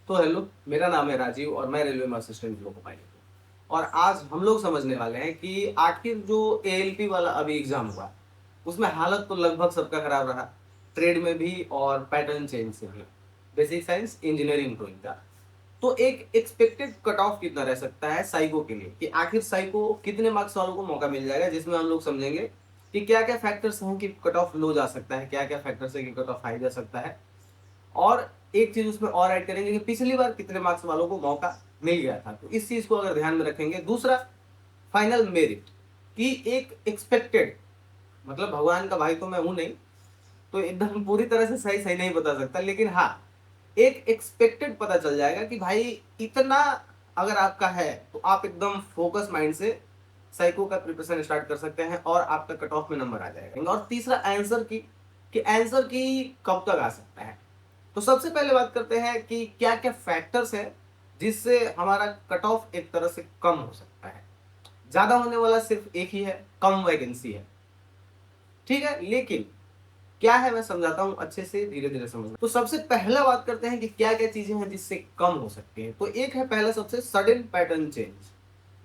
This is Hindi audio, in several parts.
तो हेलो, मेरा नाम है राजीव और मैं रेलवे में असिस्टेंट लोको पायलट हूँ। और आज हम लोग समझने वाले हैं कि आखिर जो एएलपी वाला अभी एग्जाम हुआ, उसमें हालत तो लगभग सबका खराब रहा, ट्रेड में भी और पैटर्न चेंज से भी। बेसिक साइंस, इंजीनियरिंग ड्राइंग का तो एक एक्सपेक्टेड कट ऑफ कितना रह सकता है साइको के लिए, कि आखिर साइको कितने मार्क्स वालों को मौका मिल जाएगा, जिसमें हम लोग समझेंगे कि क्या क्या फैक्टर्स हैं कि कट ऑफ लो जा सकता है, क्या क्या फैक्टर्स है कि कट ऑफ हाई जा सकता है। और एक चीज उसमें और ऐड करेंगे कि पिछली बार कितने मार्क्स वालों को मौका मिल गया था, तो इस चीज को अगर ध्यान में रखेंगे। दूसरा, फाइनल मेरिट की एक एक्सपेक्टेड, मतलब भगवान का भाई तो मैं हूं नहीं, तो एकदम पूरी तरह से सही सही नहीं बता सकता, लेकिन हाँ, एक एक्सपेक्टेड पता चल जाएगा कि भाई इतना अगर आपका है तो आप एकदम फोकस माइंड से साइको का प्रिपरेशन स्टार्ट कर सकते हैं और आपका कट ऑफ में नंबर आ जाएगा। और तीसरा, आंसर की कि आंसर की कब तक आ सकता है। तो सबसे पहले बात करते हैं कि क्या क्या फैक्टर्स है जिससे हमारा कट ऑफ एक तरह से कम हो सकता है। ज्यादा होने वाला सिर्फ एक ही है, कम वैकेंसी है, ठीक है। लेकिन क्या है, मैं समझाता हूं अच्छे से, धीरे धीरे समझना। तो सबसे पहला बात करते हैं कि क्या क्या चीजें हैं जिससे कम हो सकती है। तो एक है पहला, सबसे सडन पैटर्न चेंज।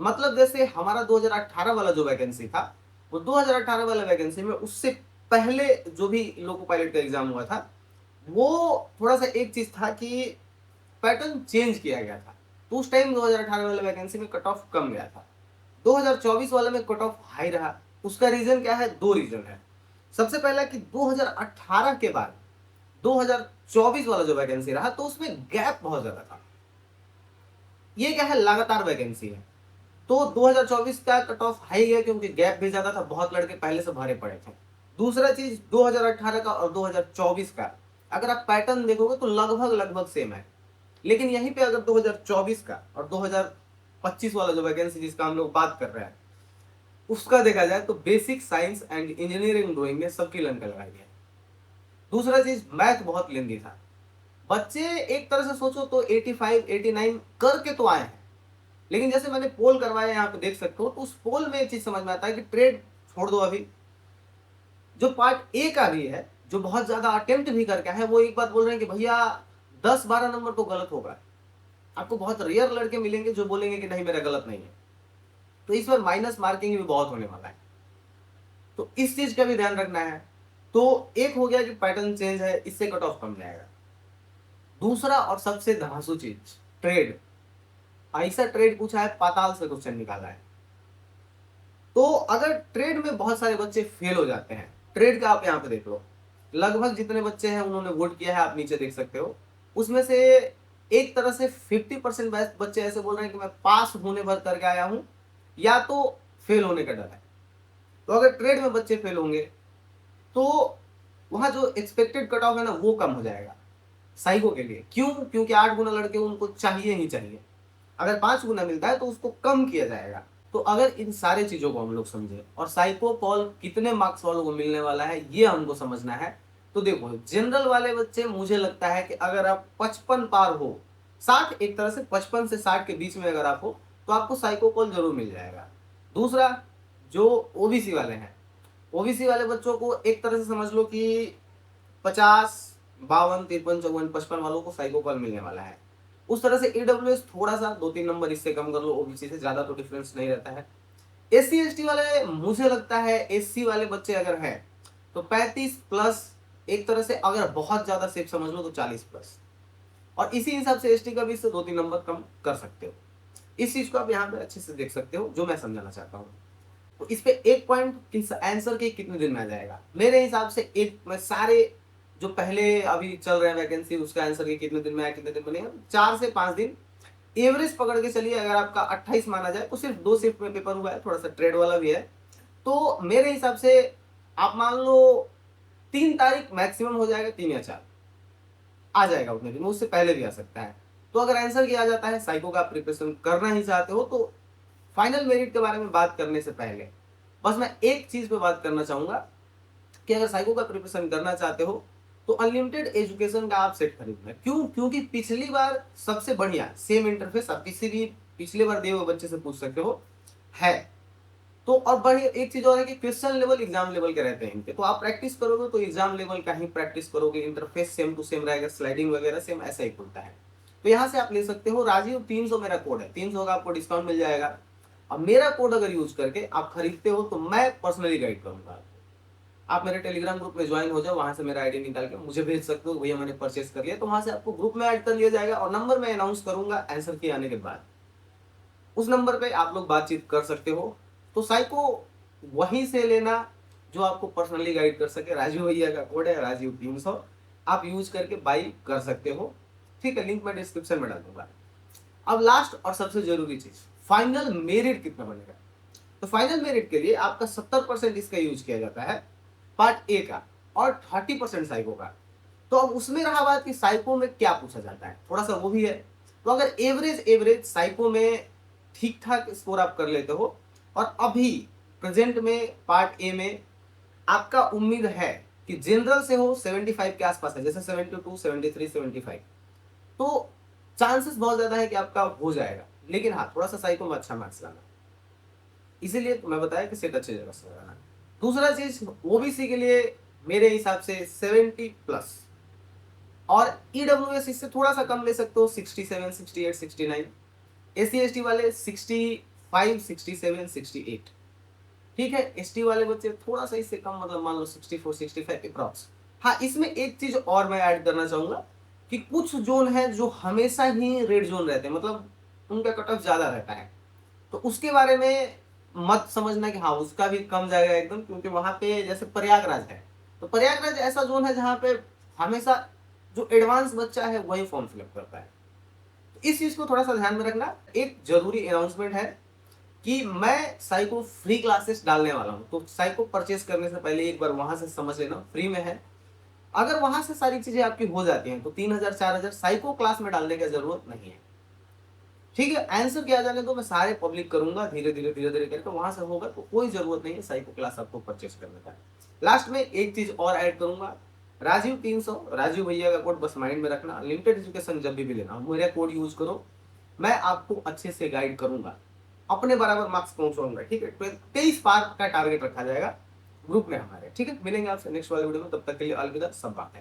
मतलब जैसे हमारा 2018 वाला जो वैकेंसी था, वो 2018 वाला वैकेंसी में उससे पहले जो भी लोको पायलट का एग्जाम हुआ था, वो थोड़ा सा एक चीज था कि पैटर्न चेंज किया गया था। तो उस टाइम 2018 वाले वैकेंसी में कट ऑफ कम गया था, 2024 वाले में कट ऑफ हाई रहा। उसका रीजन क्या है? दो रीजन है। सबसे पहला कि 2018 के बाद 2024 वाला जो वैकेंसी रहा, तो उसमें गैप बहुत ज्यादा था। ये क्या है? लगातार वैकेंसी है, तो 2024 का कट ऑफ हाई गया क्योंकि गैप भी ज्यादा था, बहुत लड़के पहले से भरे पड़े थे। दूसरा चीज, 2018 का और 2024 का अगर आप पैटर्न देखोगे तो लगभग लगभग सेम है। लेकिन यहीं पे अगर 2024 का और 2025 वाला जो वैकेंसी जिसका हम लोग बात कर रहे हैं, उसका देखा जाए तो basic science and engineering drawing में सबकी लंका लगाई है। दूसरा चीज, मैथ बहुत लेंदी था। बच्चे एक तरह से सोचो तो 85 89 करके तो आए हैं, लेकिन जैसे मैंने पोल करवाया, यहाँ पे देख सकते हो, तो उस पोल में एक चीज समझ में आता है कि ट्रेड छोड़ दो, अभी जो पार्ट ए का भी है, जो बहुत ज्यादा अटेम्प्ट भी करके है, वो एक बात बोल रहे हैं कि भैया 10-12 नंबर तो गलत होगा। आपको बहुत रेयर लड़के मिलेंगे जो बोलेंगे कि नहीं मेरा गलत नहीं है। तो इस बार माइनस मार्किंग भी बहुत होने वाला है, तो इस चीज का भी ध्यान रखना है। तो एक हो गया कि पैटर्न चेंज है, इससे कट ऑफ कम जाएगा। दूसरा और सबसे धांसू चीज, ट्रेड। ऐसा ट्रेड पूछा है, पाताल से क्वेश्चन निकाला है। तो अगर ट्रेड में बहुत सारे बच्चे फेल हो जाते हैं, ट्रेड का आप यहाँ पे देख लो, लगभग जितने बच्चे हैं उन्होंने वोट किया है, आप नीचे देख सकते हो। उसमें से एक तरह से 50% बच्चे ऐसे बोल रहे हैं कि मैं पास होने भर करके आया हूं, या तो फेल होने का डर है। तो अगर ट्रेड में बच्चे फेल होंगे तो वहां जो एक्सपेक्टेड कट ऑफ है ना, वो कम हो जाएगा साइको के लिए। क्यों? क्योंकि 8 गुना लड़के उनको चाहिए ही चाहिए, अगर 5 गुना मिलता है तो उसको कम किया जाएगा। तो अगर इन सारे चीजों को हम लोग समझे और साइको कॉल कितने मार्क्स वालों को मिलने वाला है ये हमको समझना है। तो देखो, जनरल वाले बच्चे, मुझे लगता है कि अगर आप 55 पार हो, 60, एक तरह से 55 से 60 के बीच में अगर आप हो, तो आपको साइको कॉल जरूर मिल जाएगा। दूसरा, जो ओबीसी वाले हैं, ओबीसी वाले बच्चों को एक तरह से समझ लो कि 50, 52, 53, 54, 55 वालों को साइको कॉल मिलने वाला है। उस तरह से ईडब्ल्यूएस थोड़ा सा 2-3 नंबर इससे कम कर लो, ओबीसी से ज्यादा तो डिफरेंस नहीं रहता है। एससी एसटी वाले, मुझे लगता है एससी वाले बच्चे अगर हैं तो 35+, एक तरह से अगर बहुत ज्यादा सेफ समझ लो तो 40+। और इसी हिसाब से एसटी का भी इससे 2-3 नंबर कम कर सकते हो। इस चीज को आप यहाँ पे अच्छे से देख सकते हो, जो मैं समझाना चाहता हूँ। तो इस पे एक पॉइंट कि आंसर के कितने दिन में आ जाएगा, मेरे हिसाब से एक, मैं सारे जो पहले अभी चल रहे हैं वैकेंसी, उसका आंसर के कितने दिन में आया, कितने दिन में नहीं, 4 से 5 दिन एवरेज पकड़ के चलिए। अगर आपका 28 माना जाए तो सिर्फ 2 शिफ्ट में पेपर हुआ है, थोड़ा सा ट्रेड वाला भी है। तो मेरे हिसाब से आप मान लो 3 तारीख मैक्सिमम हो जाएगा, 3 या 4 आ जाएगा उतने दिन में, उससे पहले भी आ सकता है। तो अगर आंसर किया जाता है, साइको का प्रिपरेशन करना ही चाहते हो, तो फाइनल मेरिट के बारे में बात करने से पहले बस मैं एक चीज पे बात करना चाहूंगा कि अगर साइको का प्रिपरेशन करना चाहते हो तो अनलिमिटेड एजुकेशन का आप सेट खरीदना। क्यों? क्योंकि पिछली बार सबसे बढ़िया सेम इंटरफेस आप किसी भी पिछले बार दिए हुए बच्चे से पूछ सकते हो है। तो और बढ़िया एक चीज और है कि क्वेश्चन लेवल एग्जाम लेवल के रहते हैं इनके, तो आप प्रैक्टिस करोगे तो एग्जाम लेवल का ही प्रैक्टिस करोगे, इंटरफेस सेम टू सेम रहेगा, स्लाइडिंग वगैरह सेम ऐसा ही खुलता है। तो यहाँ से आप ले सकते हो राजीव 300 मेरा कोड है, 300 का आपको डिस्काउंट मिल जाएगा। अब मेरा कोड अगर यूज करके आप खरीदते हो तो मैं पर्सनली गाइड करूंगा आपको। आप मेरे टेलीग्राम ग्रुप में ज्वाइन हो जाओ, वहां से मेरा आईडी निकाल के मुझे भेज सकते हो, भैया मैंने परचेस कर लिया, तो वहां से आपको ग्रुप में ऐड कर लिया जाएगा और नंबर मैं अनाउंस करूंगा आंसर के आने के बाद। उस नंबर पे आप लोग बातचीत कर सकते हो। तो साइको वहीं से लेना जो आपको पर्सनली गाइड कर सके। राजीव भैया का कोड है राजीव 300, आप यूज करके बाई कर सकते हो। ठीक है, लिंक मैं डिस्क्रिप्शन में डाल दूंगा। अब लास्ट और सबसे जरूरी चीज, फाइनल मेरिट कितना बनेगा। तो फाइनल मेरिट के लिए आपका 70% इसका यूज किया जाता है पार्ट ए का और 30% साइको का। तो अब उसमें रहा बात कि साइको में क्या पूछा जाता है, थोड़ा सा वो भी है। तो अगर एवरेज एवरेज साइको में ठीक ठाक स्कोर आप कर लेते हो और अभी प्रेजेंट में पार्ट ए में आपका उम्मीद है कि जनरल से हो 75 के आसपास है, जैसे 72, 73, 75, तो चांसेस बहुत ज्यादा है कि आपका हो जाएगा। लेकिन हाँ, थोड़ा सा साइको में अच्छा मार्क्स लाना, इसीलिए तो मैं बताया कि सेट अच्छी जगह से लगाना। दूसरा चीज, ओबीसी के लिए मेरे हिसाब से 70 प्लस, और ईडब्ल्यूएस इससे थोड़ा सा कम ले सकते हो, 67, 68, 69। एससी एसटी वाले 65, 67, 68। ठीक है, एसटी वाले बच्चे थोड़ा सा इससे कम, मतलब मान लो 64, 65 अप्रॉक्स। हाँ, इसमें एक चीज और मैं ऐड करना चाहूंगा कि कुछ जोन है जो हमेशा ही रेड जोन रहते हैं, मतलब उनका कट ऑफ ज्यादा रहता है। तो उसके बारे में मत समझना कि हाँ उसका भी कम जाएगा एकदम, क्योंकि वहां पे जैसे प्रयागराज है, तो प्रयागराज ऐसा जोन है जहाँ पे हमेशा जो एडवांस बच्चा है वही फॉर्म फिलअप करता है। तो इस चीज को थोड़ा सा ध्यान में रखना। एक जरूरी अनाउंसमेंट है कि मैं साइको फ्री क्लासेस डालने वाला हूँ, तो साइको परचेस करने से पहले एक बार वहां से समझ लेना, फ्री में है। अगर वहां से सारी चीजें आपकी हो जाती हैं तो 3000 4000 साइको क्लास में डालने की जरूरत नहीं है। ठीक है, आंसर किया जाने दो, मैं सारे पब्लिक करूंगा धीरे धीरे धीरे धीरे करके, वहां से होगा तो कोई जरूरत नहीं है साइको क्लास आपको परचेस करने का। लास्ट में एक चीज और ऐड करूंगा, राजीव 300, राजीव भैया का कोड बस माइंड में रखना। लिमिटेड एजुकेशन जब भी लेना मेरा कोड यूज करो, मैं आपको अच्छे से गाइड करूंगा, अपने बराबर मार्क्स पहुंचाऊंगा। ठीक है, 23 पार का टारगेट रखा जाएगा ग्रुप में हमारे। ठीक है, मिलेंगे आपसे नेक्स्ट वाले वीडियो में, तब तक के लिए अलविदा, सब बात है।